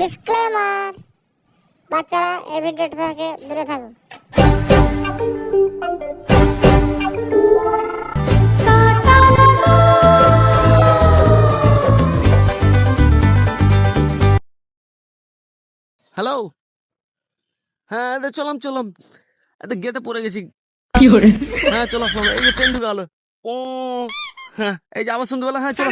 Disclaimer, বাচ্চারা এই ভিডিওটা থেকে দূরে থাকুন। হ্যালো, হ্যাঁ চলাম চলাম, গেটে পড়ে গেছি। কি করে? হ্যাঁ চলো, এই যে ট্রেন ঢুকে গেলো। ও হ্যাঁ, এই যে আবার শুনতে পেলাম। হ্যাঁ চলো,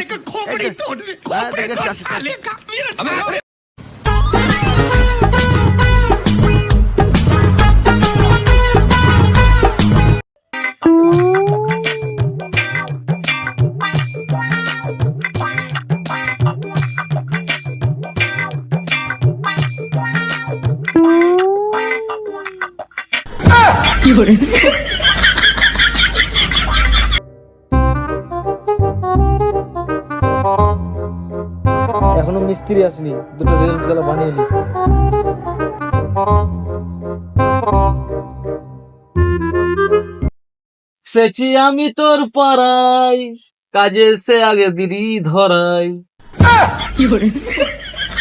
কি করে? এখনো মিস্ত্রি আসেনি, দুটো রিলস গুলো বানিয়ে নি। সেচি আমি তোর পাড়াই, কাজে সে আগে বিড়ি ধরাই। কি করে?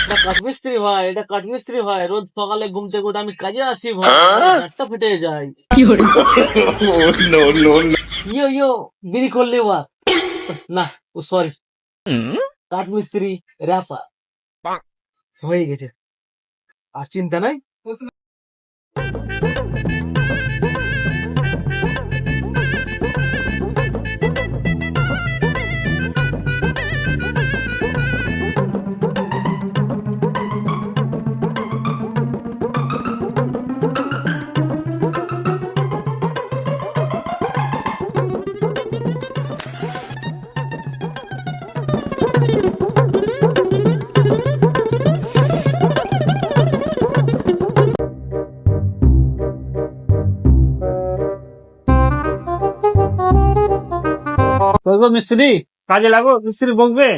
এটা কাঠমিস্ত্রি ভাই, এটা কাঠমিস্ত্রি ভাই। রোজ সকালে ঘুম থেকে উঠে আমি কাজে আসি ভাই, একটা ফেটে যায়। কি করে? ইয়ো ইয়ো, বিড়ি করলে বা না, ও সরি, কাঠমিস্ত্রি র্যাপার হয়ে গেছে। আর চিন্তা নাই। মিস্ত্রি কাজে লাগো, মিস্ত্রি বকবে।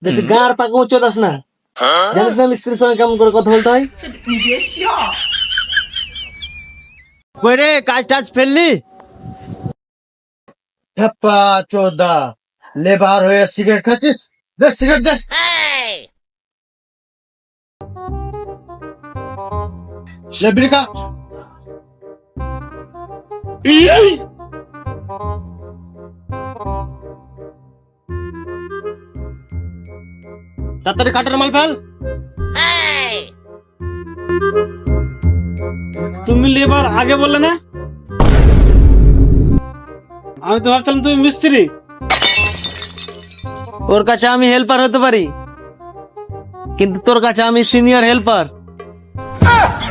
দেখছি গাঁর পাকা উচ্চতাস না, জানিস না মিস্ত্রির সঙ্গে কেমন করে কথা বলতে হয়। কই রে, কাজ টাজ ফেললি? হেপ্পা চোদা, লেবার হয়ে সিগারেট খাচ্ছিস? দে সিগারেট দে। লে বিড়ি খা। তাড়াতাড়ি কাঠের মাল ফেল। তুমি লেবার আগে বললে না? আমি তো ভাবছিলাম তুমি মিস্ত্রি। ওর কাছে আমি হেল্পার হতে পারি, কিন্তু তোর কাছে আমি সিনিয়র হেল্পার।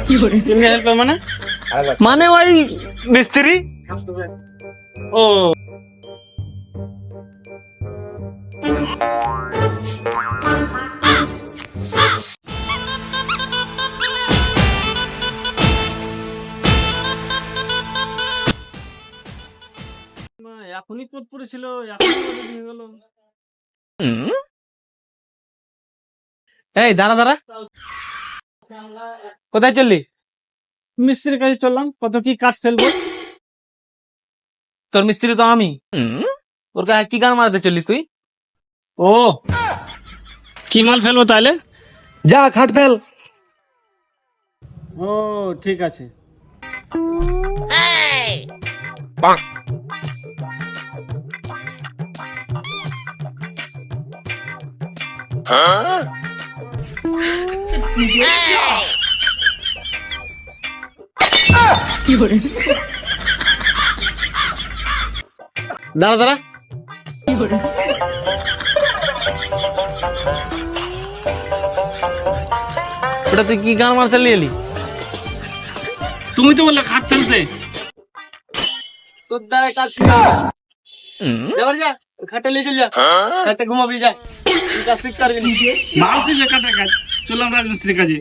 কি করে? তুমি হেল্পার মানে? মানে ওই মিস্ত্রি। ও এখনই কোট পড়েছিল, এখনই হয়ে গেল। এই দাঁড়া দাঁড়া, কোথায় চললি? মিস্ত্রির কাছে চললাম, কত কি কাঠ ফেলবো। তোর মিস্ত্রি তো আমি, ওর কাছে কি গান মারাতে চললি তুই? ও কি মাল ফেলবো তাহলে? যা খাট ফেল। ও ঠিক আছে। কি করে? দাঁড়া দাঁড়া, কি করে? ওটা তুই কি গান মারতে এলি? তুমি তো বললে খাট ফেলতে। তোর দ্বারা কাজ শিখা যাবার, যা খাটে নিয়ে চল, যা খাটে ঘুমাবি, যা তুই কাজ শিখতে পারবি না। মাল শিখবে কাঠের কাজ, চললাম রাজমিস্ত্রির কাজে।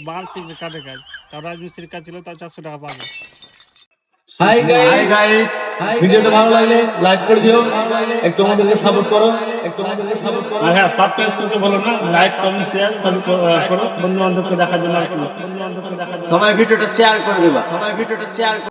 মাল শিখবে কাঠের কাজ, তার রাজমিস্ত্রির কাজ ছিল, তার 400 টাকা পাবে। হাই গাইস, ভিডিওটা ভালো লাগলে লাইক করে দিও, একটু আমাদেরকে সাপোর্ট করো, আর হ্যাঁ, সাবস্ক্রাইব করতে বলো না, লাইক কমেন্ট শেয়ার সবই করো, বন্ধু বান্ধবকে দেখার জন্য। সবাই ভিডিওটা শেয়ার করে দিবা।